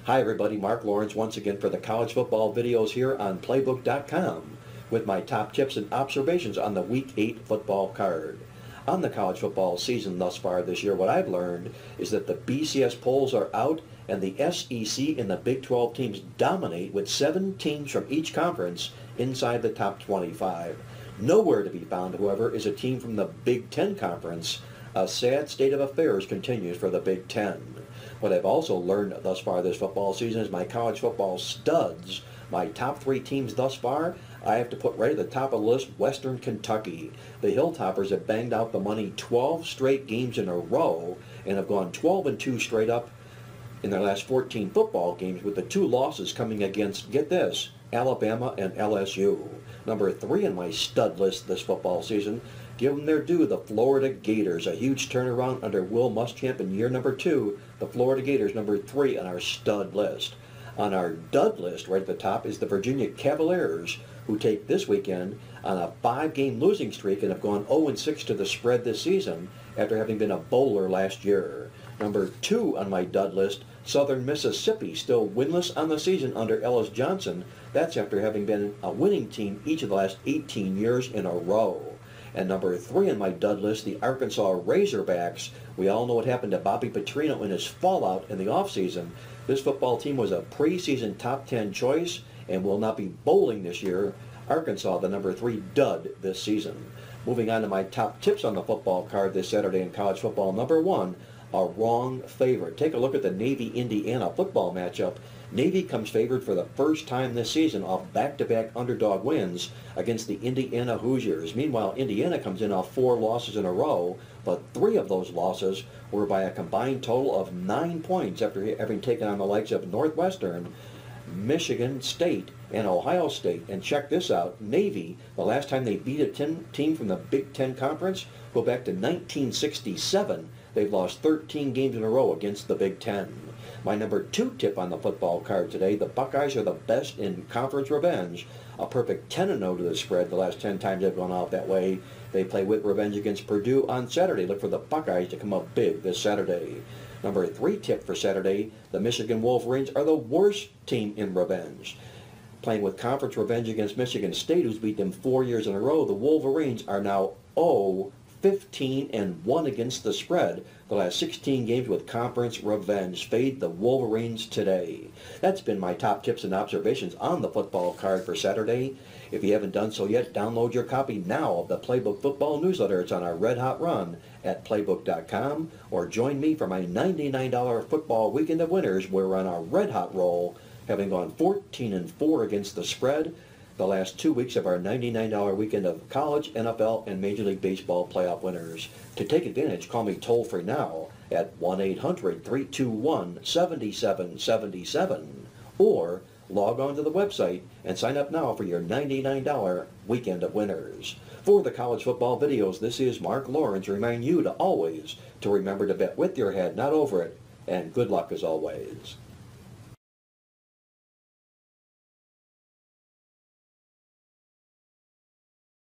Hi everybody, Mark Lawrence once again for the college football videos here on Playbook.com with my top tips and observations on the Week 8 football card. On the college football season thus far this year, what I've learned is that the BCS polls are out and the SEC and the Big 12 teams dominate with 7 teams from each conference inside the top 25. Nowhere to be found, however, is a team from the Big 10 conference. A sad state of affairs continues for the Big 10. What I've also learned thus far this football season is my college football studs. My top 3 teams thus far, I have to put right at the top of the list, Western Kentucky. The Hilltoppers have banged out the money 12 straight games in a row and have gone 12-2 straight up in their last 14 football games, with the 2 losses coming against, get this, Alabama and LSU. Number 3 on my stud list this football season, give them their due, the Florida Gators. A huge turnaround under Will Muschamp in year number 2. The Florida Gators, number 3 on our stud list. On our dud list, right at the top, is the Virginia Cavaliers, who take this weekend on a 5-game losing streak and have gone 0-6 to the spread this season after having been a bowler last year. Number 2 on my dud list, Southern Mississippi, still winless on the season under Ellis Johnson. That's after having been a winning team each of the last 18 years in a row. And number 3 on my dud list, the Arkansas Razorbacks. We all know what happened to Bobby Petrino in his fallout in the offseason. This football team was a preseason top 10 choice and will not be bowling this year. Arkansas, the number 3 dud this season. Moving on to my top tips on the football card this Saturday in college football. Number 1, a wrong favorite. Take a look at the Navy-Indiana football matchup. Navy comes favored for the first time this season off back-to-back underdog wins against the Indiana Hoosiers. Meanwhile, Indiana comes in off 4 losses in a row, but 3 of those losses were by a combined total of 9 points after having taken on the likes of Northwestern, Michigan State, and Ohio State. And check this out, Navy, the last time they beat a team from the Big Ten Conference, go back to 1967. They've lost 13 games in a row against the Big Ten. My number 2 tip on the football card today, the Buckeyes are the best in conference revenge. A perfect 10-0 to the spread the last 10 times they've gone out that way. They play with revenge against Purdue on Saturday. Look for the Buckeyes to come up big this Saturday. Number 3 tip for Saturday, the Michigan Wolverines are the worst team in revenge. Playing with conference revenge against Michigan State, who's beat them 4 years in a row, the Wolverines are now 0-15-1 against the spread. The last 16 games with conference revenge. Fade the Wolverines today. That's been my top tips and observations on the football card for Saturday. If you haven't done so yet, download your copy now of the Playbook Football Newsletter. It's on our Red Hot Run at Playbook.com, or join me for my $99 football weekend of winners. We're on our red hot roll, having gone 14-4 against the spread the last 2 weeks of our $99 weekend of college, NFL, and Major League Baseball playoff winners. To take advantage, call me toll-free now at 1-800-321-7777 or log on to the website and sign up now for your $99 weekend of winners. For the college football videos, this is Mark Lawrence. Remind you to always remember to bet with your head, not over it, and good luck as always.